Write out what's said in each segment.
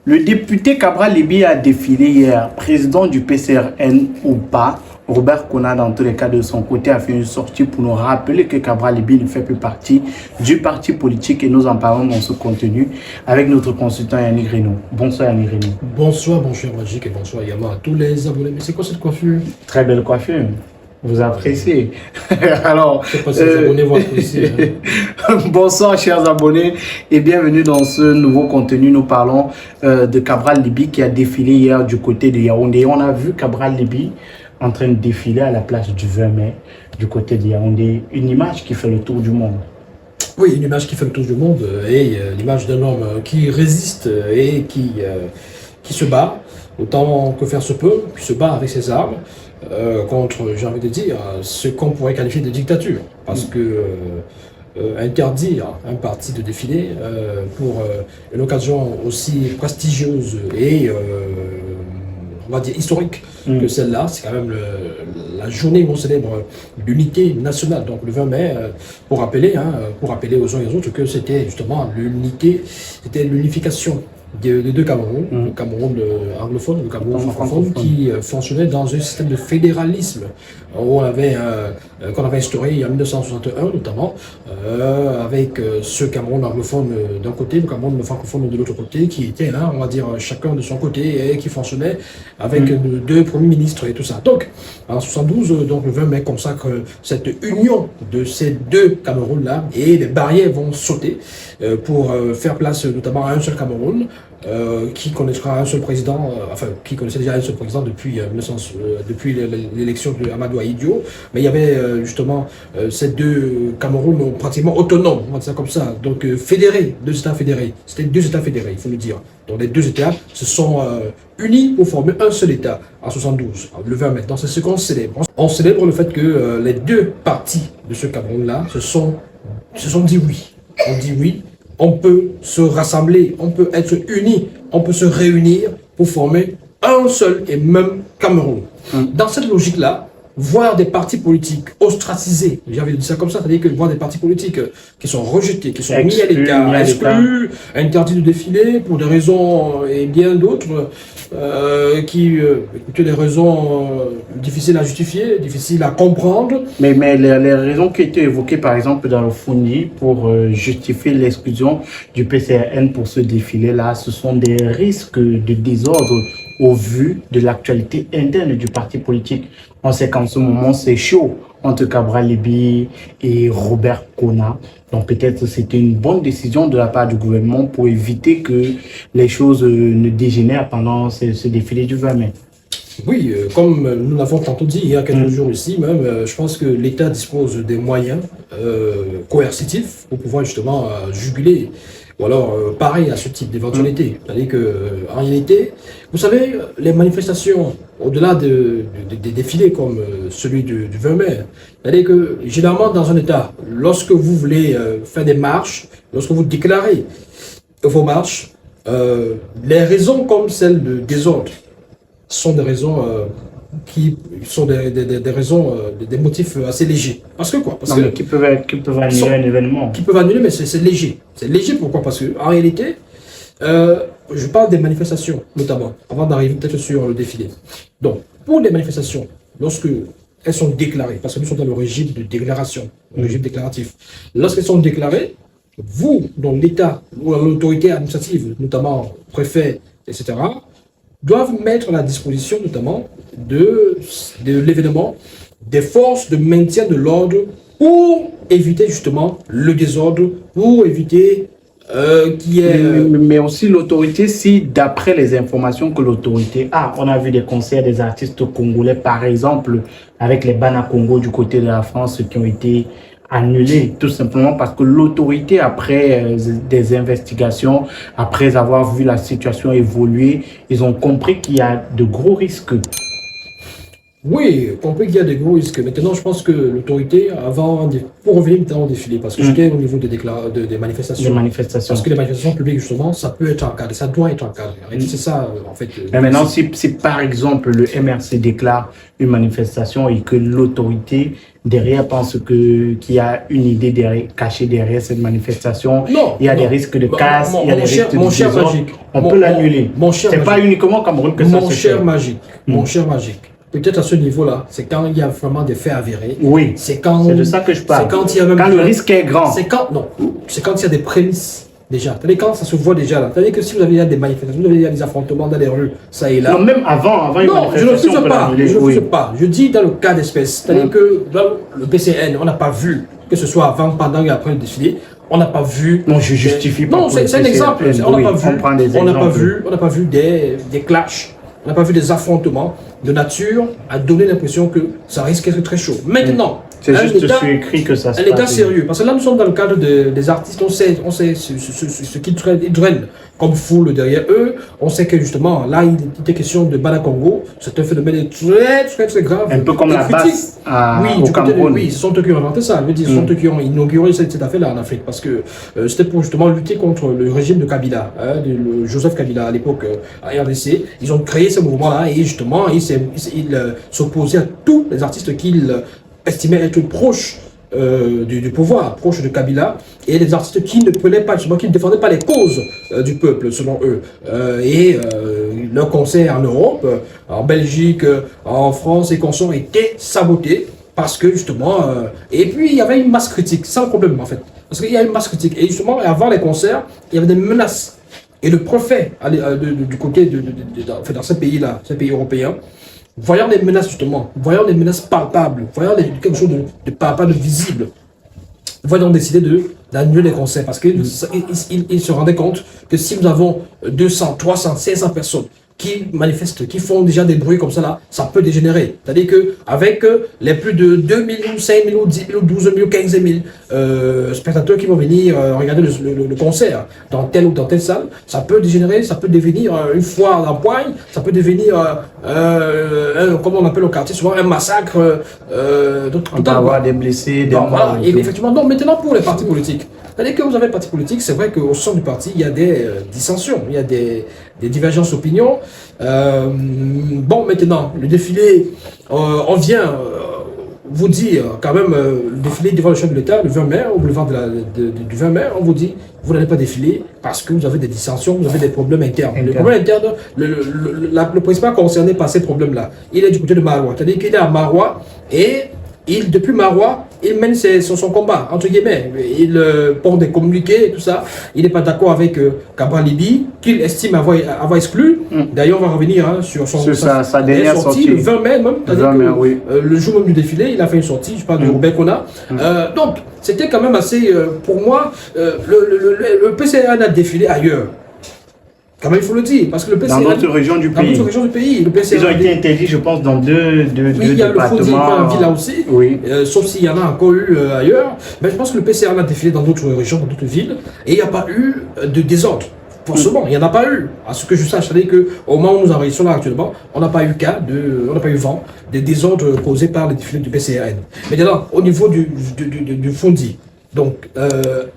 Le député Cabral Libye a défilé hier, président du PCRN ou pas. Robert Kona, dans tous les cas de son côté, a fait une sortie pour nous rappeler que Cabral Libye ne fait plus partie du parti politique et nous en parlons dans ce contenu avec notre consultant Yannick Reno. Bonsoir Yannick Reno. Bonsoir mon cher Magique et bonsoir également à tous les abonnés. Mais c'est quoi cette coiffure? Très belle coiffure. Vous appréciez. Alors, je sais pas si les abonnés vont apprécier. Bonsoir chers abonnés et bienvenue dans ce nouveau contenu. Nous parlons de Cabral Libye qui a défilé hier du côté de Yaoundé. On a vu Cabral Libye en train de défiler à la place du 20 mai du côté de Yaoundé. Une image qui fait le tour du monde. Oui, une image qui fait le tour du monde et l'image d'un homme qui résiste et qui se bat autant que faire se peut, qui se bat avec ses armes contre, j'ai envie de dire, ce qu'on pourrait qualifier de dictature. Parce que interdire un parti de défiler pour une occasion aussi prestigieuse et on va dire historique que celle-là, c'est quand même la journée où on célèbre l'unité nationale, donc le 20 mai, pour rappeler aux uns et aux autres que c'était justement l'unité, c'était l'unification des deux Cameroun, le Cameroun anglophone, le Cameroun francophone, qui fonctionnait dans un système de fédéralisme qu'on avait instauré en 1961 notamment, avec ce Cameroun anglophone d'un côté, le Cameroun francophone de l'autre côté, qui était là, on va dire, chacun de son côté, et qui fonctionnait avec deux premiers ministres et tout ça. Donc, en 72, donc le 20 mai consacre cette union de ces deux Camerouns-là, et les barrières vont sauter pour faire place notamment à un seul Cameroun, qui connaîtra un seul président, qui connaissait déjà un seul président depuis l'élection de Amadou Ahidjo, mais il y avait justement ces deux Camerouns pratiquement autonomes, on va dire ça comme ça, donc fédérés, deux États fédérés, c'était deux États fédérés, il faut le dire. Donc les deux États se sont unis pour former un seul État en 72, le 20 mai. Donc c'est ce qu'on célèbre. On célèbre le fait que les deux parties de ce Cameroun-là se sont dit oui. On dit oui. On peut se rassembler, on peut être unis, on peut se réunir pour former un seul et même Cameroun. Dans cette logique-là, voir des partis politiques ostracisés, j'ai envie de dire ça comme ça, c'est-à-dire que voir des partis politiques qui sont rejetés, qui sont mis à l'écart, exclus, interdits de défiler pour des raisons et bien d'autres, des raisons difficiles à justifier, difficiles à comprendre. Mais les raisons qui étaient évoquées par exemple dans le Founi pour justifier l'exclusion du PCRN pour ce défilé-là, ce sont des risques de désordre au vu de l'actualité interne du parti politique. On sait qu'en ce moment, c'est chaud entre Cabral Libye et Robert Kona. Donc peut-être c'était une bonne décision de la part du gouvernement pour éviter que les choses ne dégénèrent pendant ce défilé du 20 mai. Oui, comme nous l'avons tantôt dit il y a quelques jours ici même, je pense que l'État dispose des moyens coercitifs pour pouvoir justement juguler ou alors parer à ce type d'éventualité. C'est-à-dire que, en réalité, vous savez, les manifestations, au-delà des défilés comme celui du 20 mai, c'est-à-dire que, généralement, dans un État, lorsque vous voulez faire des marches, lorsque vous déclarez vos marches, les raisons comme celle de désordre sont des raisons qui sont des raisons, des motifs assez légers. Parce que quoi? Parce que qui peuvent annuler un événement. Qui peuvent annuler, mais c'est léger. C'est léger, pourquoi? Parce que en réalité, je parle des manifestations, notamment, avant d'arriver peut-être sur le défilé. Donc, pour les manifestations, lorsque elles sont déclarées, parce que nous sommes dans le régime de déclaration, le régime déclaratif, lorsqu'elles sont déclarées, vous, donc l'État ou l'autorité administrative, notamment préfet, etc., doivent mettre à la disposition notamment de l'événement des forces de maintien de l'ordre pour éviter justement le désordre, pour éviter qu'il y ait... Mais aussi l'autorité, si d'après les informations que l'autorité a, on a vu des concerts des artistes congolais par exemple avec les Bana Congo du côté de la France qui ont été annulé tout simplement parce que l'autorité, après des investigations, après avoir vu la situation évoluer, ils ont compris qu'il y a de gros risques. Oui, compris qu'il y a des gros risques. Maintenant, je pense que l'autorité, pour revenir maintenant au défilé, parce que j'étais au niveau des manifestations. Les manifestations. Parce que les manifestations publiques, justement, ça peut être encadré, ça doit être encadré. Et c'est ça, en fait. Mais maintenant, si par exemple le MRC déclare une manifestation et que l'autorité derrière pense qu'il y a une idée cachée derrière cette manifestation, Non, il y a non. des risques de casse, il y a des risques de mon cher désordre, magique. on peut l'annuler. C'est pas uniquement au Cameroun que ça Mon se cher fait. magique, mon cher magique. Peut-être à ce niveau-là, c'est quand il y a vraiment des faits avérés. Oui, c'est de ça que je parle. C'est quand il y a même le risque est grand. C'est quand il y a des prémices déjà. C'est-à-dire quand ça se voit déjà là. C'est-à-dire que si vous avez des manifestations, vous avez des affrontements dans les rues, ça et là. Non, même avant une non, je ne manifestation, refuse pas. Je ne oui. refuse pas. Je dis dans le cas d'espèce. C'est-à-dire que dans le PCN, on n'a pas vu que ce soit avant, pendant et après le défilé. On n'a pas vu. Non, je justifie pas. Non, c'est un exemple. On n'a pas vu des clashs. On n'a pas vu des affrontements de nature à donner l'impression que ça risque d'être très chaud. Maintenant, c'est juste sur écrit que ça se passe. Un état sérieux. Parce que là, nous sommes dans le cadre des artistes. On sait ce qu'ils drainent comme foule derrière eux. On sait que justement, là, il était question de Bana Congo. C'est un phénomène très grave. Un peu comme la basse au Cameroun. Oui, ce sont eux qui ont inventé ça. Je veux dire, ce sont eux qui ont inauguré cette affaire-là en Afrique. Parce que c'était pour justement lutter contre le régime de Kabila, de Joseph Kabila à l'époque à RDC. Ils ont créé ce mouvement-là et justement, ils s'opposaient à tous les artistes qu'ils estimaient être proches du pouvoir, proches de Kabila, et les artistes qui ne prenaient pas, justement, qui ne défendaient pas les causes du peuple, selon eux. Leurs concerts en Europe, en Belgique, en France et consorts étaient sabotés parce que justement, et puis il y avait une masse critique, c'est ça le problème en fait, parce qu'il y a une masse critique, et justement avant les concerts, il y avait des menaces. Et le préfet, du côté dans ce pays-là, ce pays européen, voyant les menaces justement, voyant les menaces palpables, voyant quelque chose de palpable, de visible, voyant décider d'annuler les concerts parce qu'il se rendait compte que si nous avons 200, 300, 500 personnes qui manifestent, qui font déjà des bruits comme ça là, ça peut dégénérer. C'est-à-dire qu'avec les plus de 2 millions, 5 millions, 10 millions, 12 millions, 15 000 spectateurs qui vont venir regarder le concert dans telle ou dans telle salle, ça peut dégénérer, ça peut devenir une foire d'empoigne, ça peut devenir, comme on appelle au quartier, souvent un massacre. On peut avoir des blessés, des morts. Voilà, et effectivement, donc maintenant pour les partis politiques. C'est-à-dire que vous avez un parti politique, c'est vrai qu'au sein du parti, il y a des dissensions, il y a des divergences d'opinion. Bon, maintenant, le défilé, on vient vous dire, quand même, le défilé devant le chef de l'État, le 20 mai, au boulevard du 20 mai, on vous dit, vous n'allez pas défiler parce que vous avez des dissensions, vous avez des problèmes internes. Le problème interne, le principal concerné par ces problèmes-là, il est du côté de Marois. C'est-à-dire qu'il est à Marois et depuis Marois, il mène son combat, entre guillemets. Il porte des communiqués et tout ça. Il n'est pas d'accord avec Kabra Libi, qu'il estime avoir exclu. D'ailleurs, on va revenir sur sa dernière sortie, le 20 mai même. 20 mai, oui. Le jour même du défilé, il a fait une sortie, je parle de Robert Kona. Donc, c'était quand même assez, pour moi, le PCN a défilé ailleurs. Quand même, il faut le dire, parce que le PCN... Dans d'autres régions du pays. Dans d'autres régions du pays. Le PCN ils ont été interdits, je pense, dans deux départements. Il y a le Foundi en ville aussi, oui. Sauf s'il y en a encore eu ailleurs. Mais je pense que le PCN a défilé dans d'autres régions, dans d'autres villes, et il n'y a pas eu de désordre. Forcément, il n'y en a pas eu. À ce que je sache, c'est-à-dire qu'au moment où nous enregistrons là actuellement, on n'a pas eu on n'a pas eu vent des désordres causés par les défilés du PCRN. Maintenant, au niveau du Foundi, donc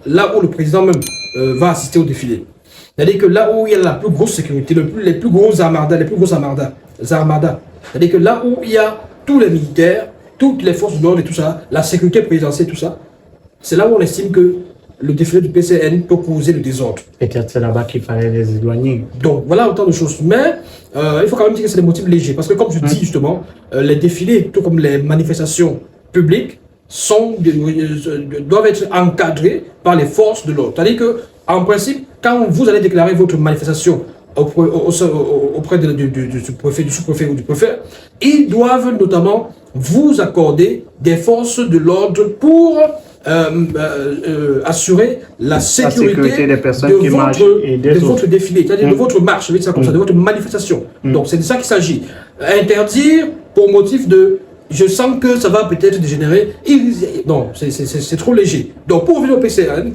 là où le président même va assister au défilé, c'est-à-dire que là où il y a la plus grosse sécurité, les plus grosses armadas, c'est-à-dire que là où il y a tous les militaires, toutes les forces de l'ordre et tout ça, la sécurité présidentielle, tout ça, c'est là où on estime que le défilé du PCN peut causer le désordre. Peut-être c'est là-bas qu'il fallait les éloigner. Donc voilà autant de choses. Mais il faut quand même dire que c'est des motifs légers. Parce que comme je dis justement, les défilés, tout comme les manifestations publiques, doivent être encadrés par les forces de l'ordre. C'est-à-dire qu'en principe, quand vous allez déclarer votre manifestation auprès du sous-préfet ou du préfet, ils doivent notamment vous accorder des forces de l'ordre pour assurer la sécurité des personnes qui marchent et de votre défilé, c'est-à-dire de votre marche, je vais dire ça comme ça, de votre manifestation. Donc c'est de ça qu'il s'agit. Interdire pour motif de je sens que ça va peut-être dégénérer. Non, c'est trop léger. Donc, pour revenir au PCN,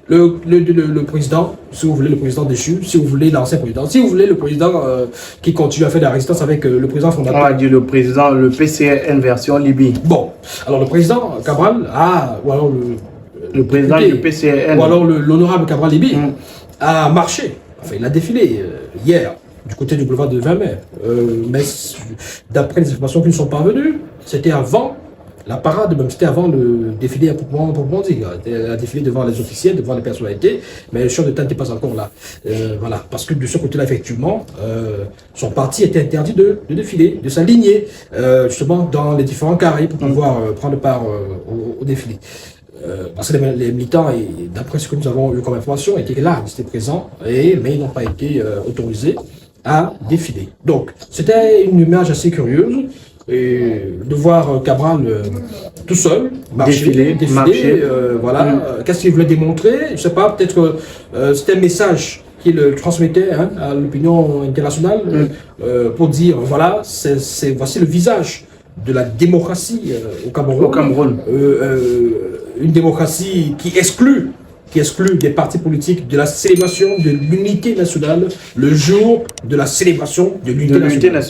le président, si vous voulez le président déchu, si vous voulez l'ancien président, si vous voulez le président qui continue à faire de la résistance avec le président fondateur. On va dire le président, le PCN version Libye. Bon, alors le président Cabral ou alors le président du PCN. Ou alors l'honorable Cabral Libye a marché, enfin il a défilé hier du côté du boulevard de 20 mai. Mais d'après les informations qui nous sont parvenues, c'était avant la parade, même c'était avant le défilé à proprement dit. Elle a défilé devant les officiels, devant les personnalités, mais le chef de n'était pas encore là. Voilà, parce que de ce côté-là, effectivement, son parti était interdit de défiler, de s'aligner justement dans les différents carrés pour pouvoir prendre part au défilé. Parce que les militants, d'après ce que nous avons eu comme information, étaient là, ils étaient présents, mais ils n'ont pas été autorisés à défiler. Donc, c'était une image assez curieuse. Et de voir Cabral tout seul marcher. Voilà. Qu'est-ce qu'il voulait démontrer? Je ne sais pas, peut-être c'était un message qu'il transmettait à l'opinion internationale pour dire voilà, voici le visage de la démocratie au Cameroun. Une démocratie qui exclut des partis politiques de la célébration de l'unité nationale le jour de la célébration de l'unité nationale.